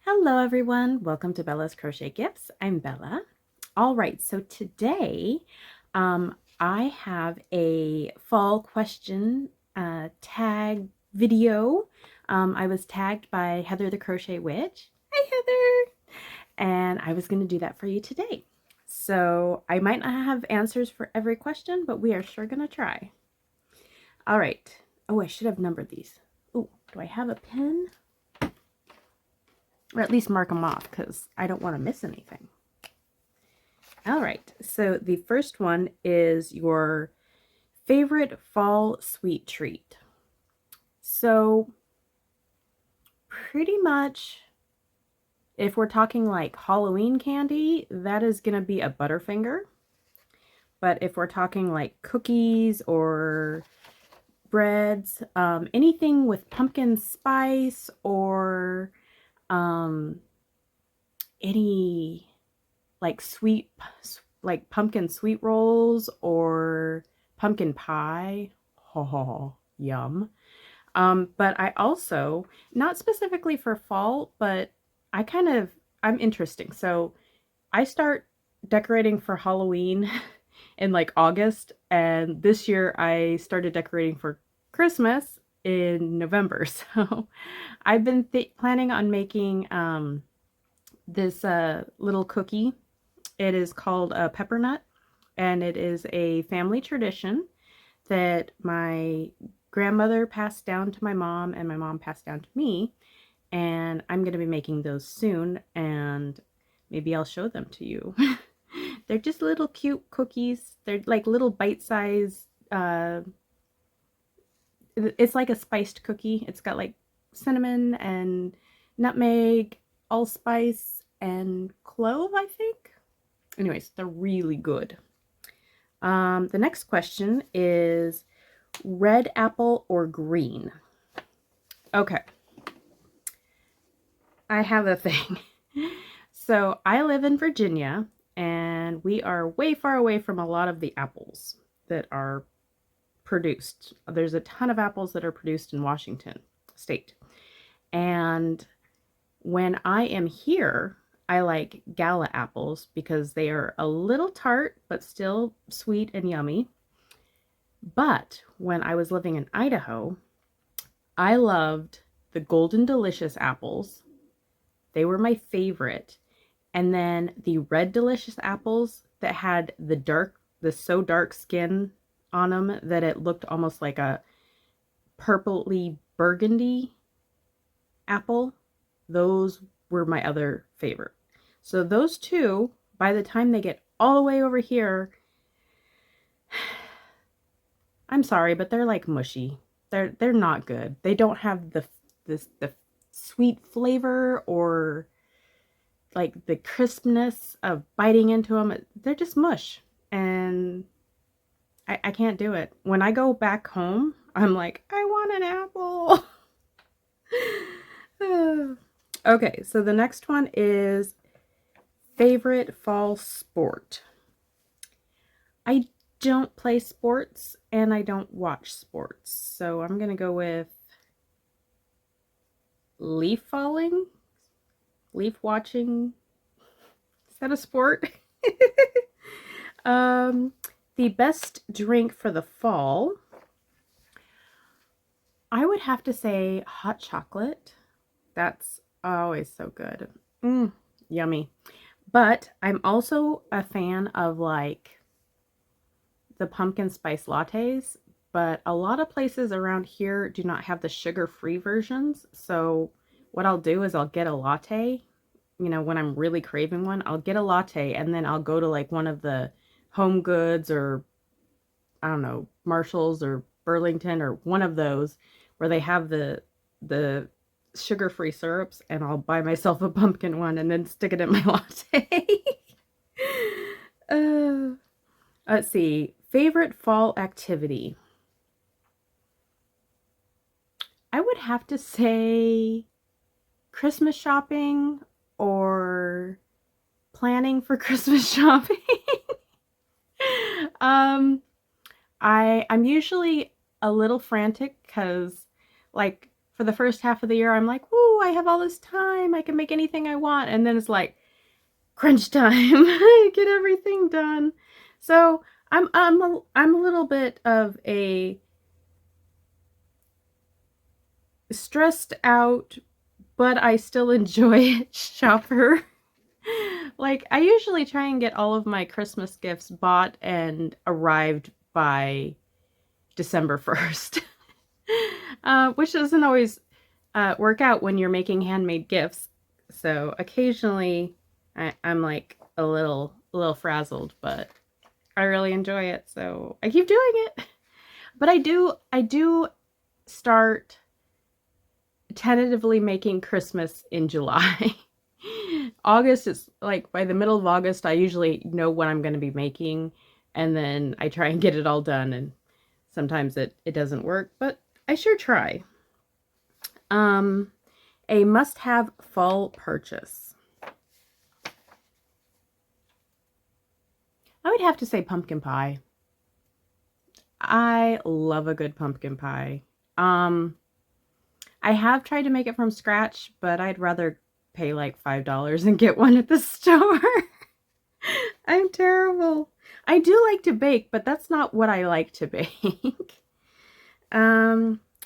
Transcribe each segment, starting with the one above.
Hello everyone, welcome to Bella's Crochet Gifts. I'm Bella. All right, so today I have a fall question tag video. I was tagged by Heather the Crochet Witch. Hi Heather! And I was going to do that for you today. So I might not have answers for every question, but we are sure going to try. All right. Oh, I should have numbered these. Oh, do I have a pen? Or at least mark them off because I don't want to miss anything. All right, so the first one is your favorite fall sweet treat. So pretty much if we're talking like Halloween candy, that is going to be a Butterfinger. But if we're talking like cookies or breads, anything with pumpkin spice or any like like pumpkin sweet rolls or pumpkin pie. Oh, yum. But I also, not specifically for fall, but I'm interesting. So I start decorating for Halloween in like August, and this year I started decorating for Christmas in November. So I've been planning on making this little cookie. It is called a pepper nut, and it is a family tradition that my grandmother passed down to my mom and my mom passed down to me. And I'm going to be making those soon, and maybe I'll show them to you. They're just little cute cookies. They're like little bite-sized, it's like a spiced cookie. It's got like cinnamon and nutmeg, allspice, and clove, I think. Anyways, they're really good. The next question is red apple or green? Okay. I have a thing. So I live in Virginia, and we are way far away from a lot of the apples that are produced. There's a ton of apples that are produced in Washington State. And when I am here, I like gala apples because they are a little tart, but still sweet and yummy. But when I was living in Idaho, I loved the Golden Delicious apples. They were my favorite. And then the Red Delicious apples that had the so dark skin on them that it looked almost like a purpley burgundy apple. Those were my other favorite. So those two, by the time they get all the way over here, I'm sorry, but they're like mushy. They're not good. They don't have the sweet flavor or like the crispness of biting into them. They're just mush, and I can't do it. When I go back home, I'm like, I want an apple. Okay, so the next one is favorite fall sport. I don't play sports and I don't watch sports, so I'm gonna go with leaf falling, leaf watching. Is that a sport? The best drink for the fall, I would have to say hot chocolate. That's always so good. Yummy. But I'm also a fan of like the pumpkin spice lattes, but a lot of places around here do not have the sugar-free versions. So what I'll do is I'll get a latte, when I'm really craving one, I'll get a latte and then I'll go to like one of the Home Goods or I don't know, Marshalls or Burlington or one of those where they have the sugar-free syrups, and I'll buy myself a pumpkin one and then stick it in my latte. Let's see. Favorite fall activity? I would have to say Christmas shopping or planning for Christmas shopping. I'm usually a little frantic because like for the first half of the year, I'm like, "Woo, I have all this time. I can make anything I want. And then it's like, crunch time. I get everything done. So I'm a little bit of a stressed out, but I still enjoy it shopper. Like, I usually try and get all of my Christmas gifts bought and arrived by December 1st, which doesn't always work out when you're making handmade gifts. So occasionally I'm like a little frazzled, but I really enjoy it. So I keep doing it. But I do start tentatively making Christmas in July. August is like, by the middle of August, I usually know what I'm going to be making, and then I try and get it all done, and sometimes it doesn't work, but I sure try. A must-have fall purchase. I would have to say pumpkin pie. I love a good pumpkin pie. I have tried to make it from scratch, but I'd rather pay like $5 and get one at the store. I'm terrible. I do like to bake, but that's not what I like to bake.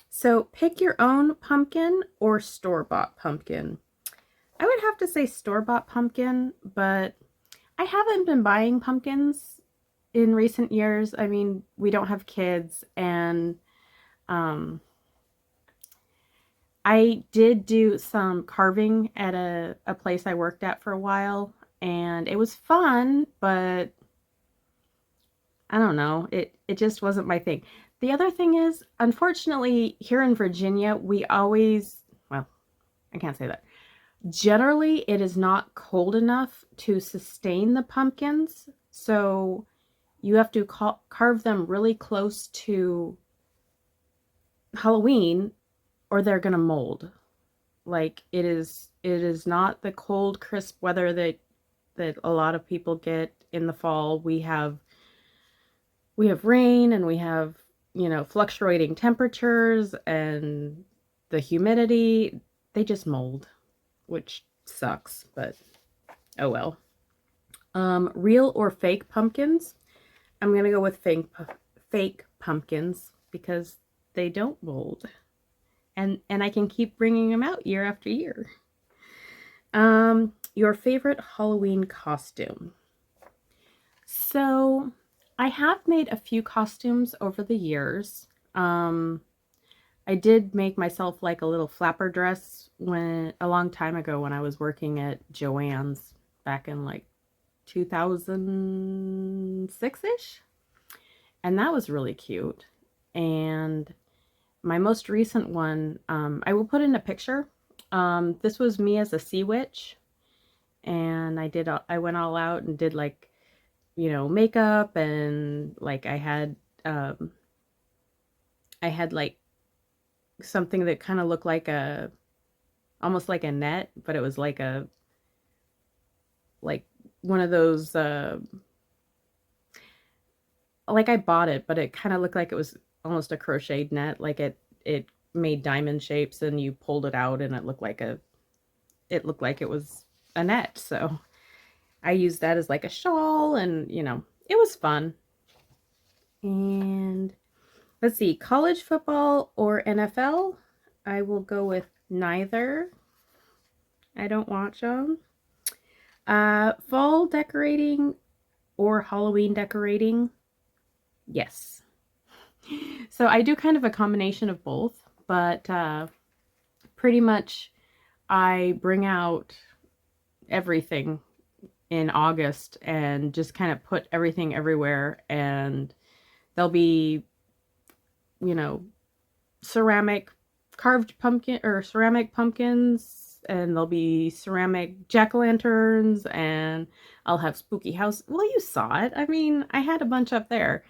So pick your own pumpkin or store-bought pumpkin. I would have to say store-bought pumpkin, but I haven't been buying pumpkins in recent years. I mean, we don't have kids, and I did do some carving at a place I worked at for a while, and it was fun, but I don't know, it just wasn't my thing. The other thing is, unfortunately, here in Virginia, we always, well, I can't say that. Generally, it is not cold enough to sustain the pumpkins, so you have to carve them really close to Halloween, or they're gonna mold. Like, it is not the cold, crisp weather that a lot of people get in the fall. We have rain, and we have, you know, fluctuating temperatures, and the humidity. They just mold, which sucks, but oh well. Real or fake pumpkins? I'm gonna go with fake pumpkins because they don't mold. And I can keep bringing them out year after year. Your favorite Halloween costume. So I have made a few costumes over the years. I did make myself like a little flapper dress a long time ago when I was working at Joann's back in like 2006-ish. And that was really cute. And my most recent one, I will put in a picture. This was me as a sea witch, and I went all out and did, like, you know, makeup, and like I had like something that kind of looked like almost like a net, but it was like one of those like, I bought it, but it kind of looked like it was almost a crocheted net. Like, it made diamond shapes, and you pulled it out, and it looked like it was a net. So I used that as like a shawl, and you know, it was fun. And let's see, college football or NFL? I will go with neither. I don't watch them. Fall decorating or Halloween decorating? Yes. So I do kind of a combination of both, but pretty much I bring out everything in August and just kind of put everything everywhere, and there'll be, you know, carved pumpkin or ceramic pumpkins, and there'll be ceramic jack-o'-lanterns, and I'll have spooky house. Well, you saw it. I mean, I had a bunch up there.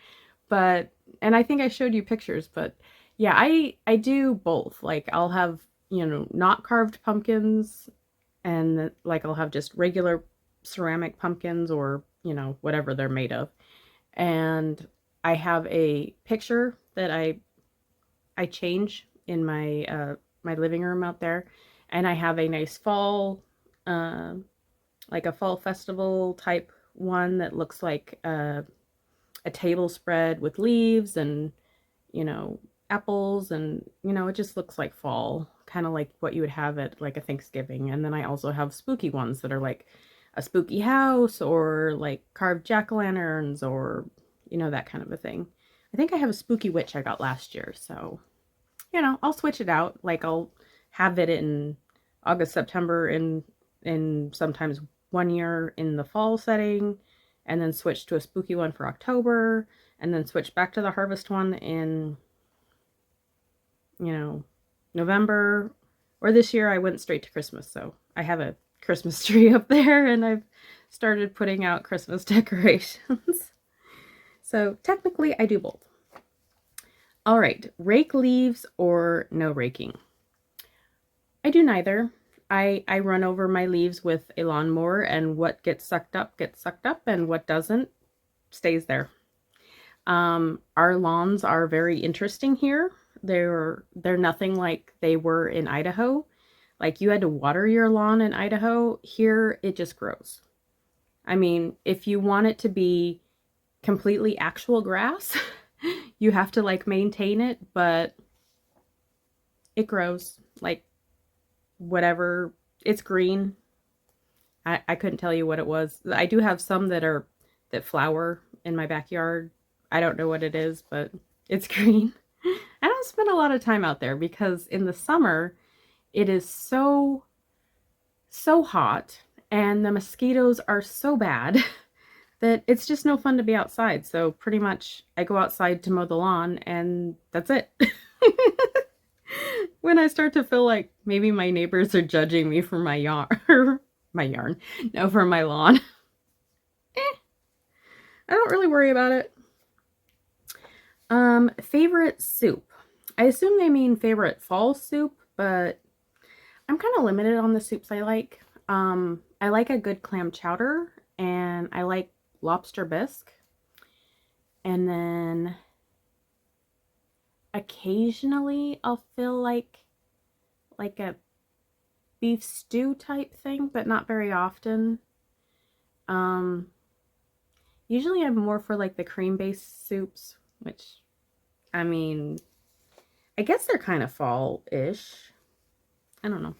And I think I showed you pictures, but yeah, I do both. Like, I'll have, you know, not carved pumpkins, and like I'll have just regular ceramic pumpkins, or, you know, whatever they're made of. And I have a picture that I change in my my living room out there, And I have a nice fall, like a fall festival type one that looks like a table spread with leaves and, apples, and, it just looks like fall, kind of like what you would have at like a Thanksgiving. And then I also have spooky ones that are like a spooky house or like carved jack-o'-lanterns or, that kind of a thing. I think I have a spooky witch I got last year, so, I'll switch it out. Like I'll have it in August, September, in sometimes one year in the fall setting, and then switch to a spooky one for October, and then switch back to the harvest one in, November. Or this year I went straight to Christmas, so I have a Christmas tree up there, and I've started putting out Christmas decorations. So technically I do both. All right, rake leaves or no raking? I do neither. I run over my leaves with a lawnmower, and what gets sucked up, and what doesn't stays there. Our lawns are very interesting here. They're nothing like they were in Idaho. Like you had to water your lawn in Idaho. Here it just grows. I mean, if you want it to be completely actual grass, you have to like maintain it, but it grows like whatever. It's green. I couldn't tell you what it was. I do have some that flower in my backyard. I don't know what it is, but it's green. I don't spend a lot of time out there because in the summer it is so hot and the mosquitoes are so bad that it's just no fun to be outside. So pretty much I go outside to mow the lawn and that's it. When I start to feel like maybe my neighbors are judging me for my yarn, for my lawn. I don't really worry about it. Favorite soup. I assume they mean favorite fall soup, but I'm kind of limited on the soups I like. I like a good clam chowder, and I like lobster bisque. And then occasionally I'll feel like a beef stew type thing, but not very often. Usually I'm more for like the cream-based soups, which, I mean, I guess they're kind of fall-ish. I don't know.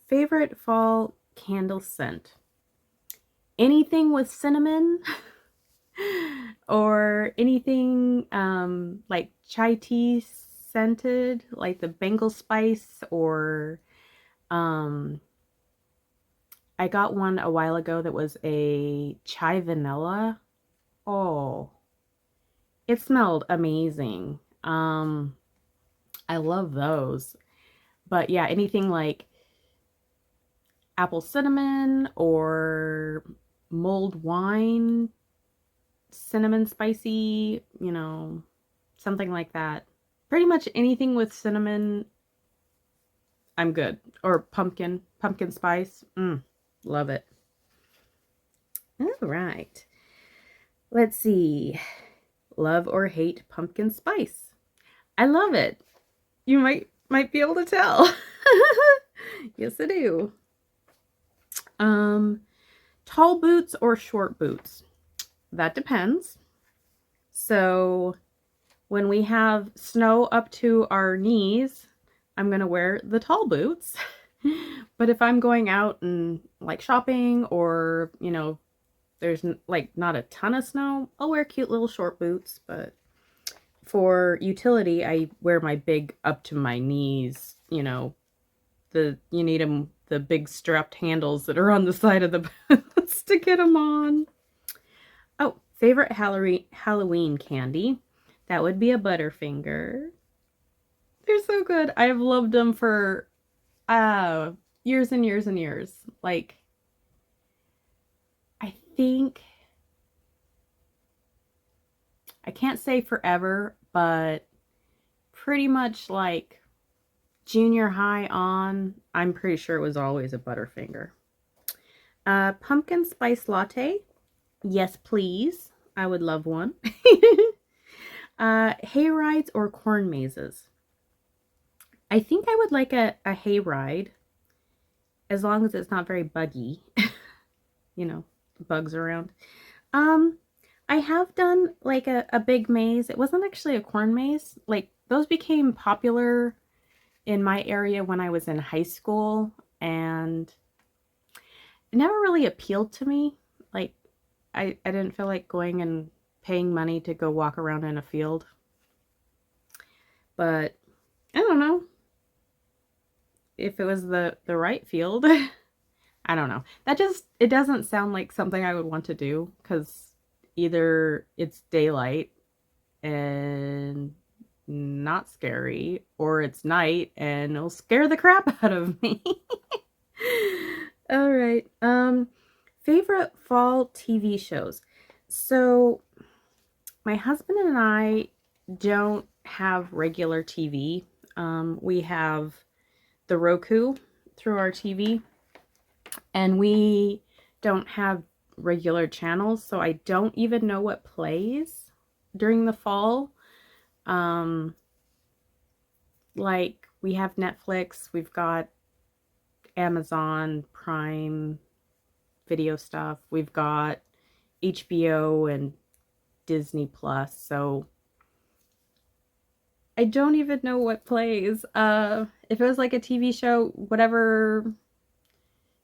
Favorite fall candle scent. Anything with cinnamon or anything like chai tea scented, like the Bengal spice, or I got one a while ago that was a chai vanilla. Oh, it smelled amazing. I love those. But yeah, anything like apple cinnamon or mulled wine, cinnamon spicy, something like that. Pretty much anything with cinnamon, I'm good. Or pumpkin spice. Love it. All right. Let's see. Love or hate pumpkin spice? I love it. You might be able to tell. Yes, I do. Tall boots or short boots? That depends. So when we have snow up to our knees, I'm going to wear the tall boots. But if I'm going out and like shopping, or, there's like not a ton of snow, I'll wear cute little short boots. But for utility, I wear my big up to my knees, you need them, the big strapped handles that are on the side of the boots to get them on. Oh, favorite Halloween candy. That would be a Butterfinger. They're so good. I've loved them for years and years and years. Like, I think, I can't say forever, but pretty much like junior high on, I'm pretty sure it was always a Butterfinger. Pumpkin spice latte. Yes, please. I would love one. Hay rides or corn mazes? I think I would like a hay ride, as long as it's not very buggy. You know, bugs around. Um, I have done like a big maze. It wasn't actually a corn maze. Like those became popular in my area when I was in high school, and it never really appealed to me. Like I didn't feel like going and paying money to go walk around in a field. But I don't know if it was the right field. I don't know. That just it doesn't sound like something I would want to do, because either it's daylight and not scary, or it's night and it'll scare the crap out of me. All right. Favorite fall TV shows. So my husband and I don't have regular TV. We have the Roku through our TV, and we don't have regular channels, so I don't even know what plays during the fall. Um, like we have Netflix, we've got Amazon Prime video stuff, we've got HBO and Disney Plus, so I don't even know what plays. If it was like a TV show, whatever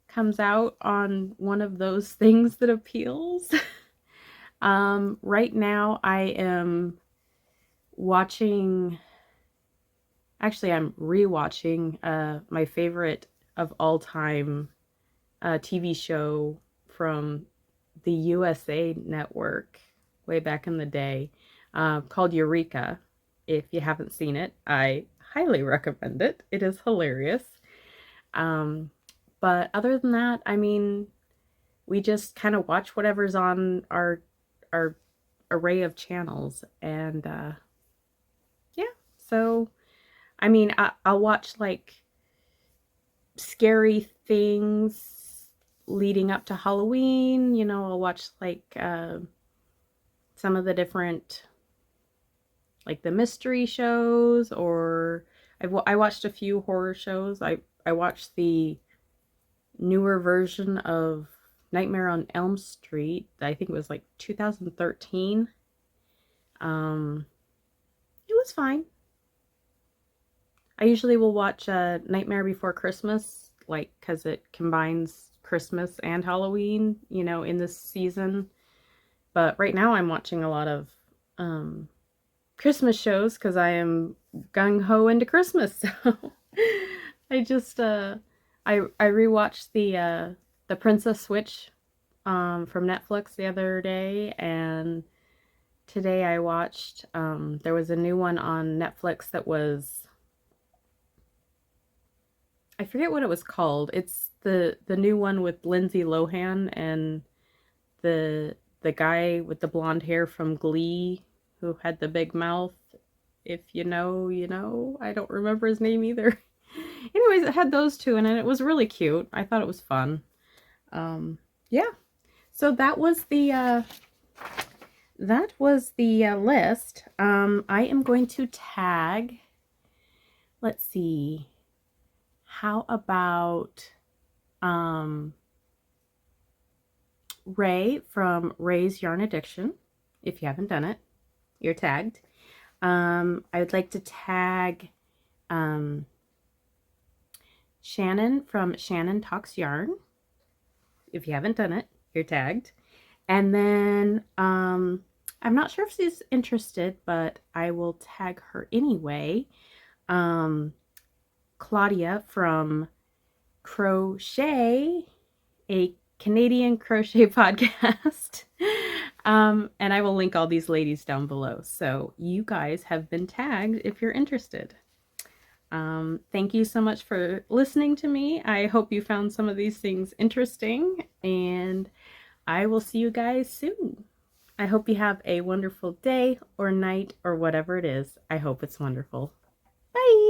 comes out on one of those things that appeals. Right now I am watching, actually I'm rewatching my favorite of all time TV show from the USA network way back in the day, called Eureka. If you haven't seen it, I highly recommend it. It is hilarious. Um, but other than that, I mean, we just kind of watch whatever's on our array of channels, and yeah. So I mean, I'll watch like scary things leading up to Halloween. You know, I'll watch like some of the different, like the mystery shows, or I watched a few horror shows. I watched the newer version of Nightmare on Elm Street. I think it was like 2013. It was fine. I usually will watch Nightmare Before Christmas, like because it combines Christmas and Halloween, you know, in this season. But right now I'm watching a lot of Christmas shows because I am gung ho into Christmas. So I just I rewatched the Princess Switch from Netflix the other day, and today I watched there was a new one on Netflix that was, I forget what it was called. It's the new one with Lindsay Lohan and the guy with the blonde hair from Glee who had the big mouth. If you know, you know. I don't remember his name either. Anyways, it had those two in it. It was really cute. I thought it was fun. Yeah. So that was the list. I am going to tag. Let's see. How about Ray from Ray's Yarn Addiction? If you haven't done it, you're tagged. I would like to tag Shannon from Shannon Talks Yarn. If you haven't done it, you're tagged. And then I'm not sure if she's interested, but I will tag her anyway. Claudia from Crochet, a Canadian crochet podcast. And I will link all these ladies down below. So you guys have been tagged if you're interested. Thank you so much for listening to me. I hope you found some of these things interesting, and I will see you guys soon. I hope you have a wonderful day or night or whatever it is. I hope it's wonderful. Bye!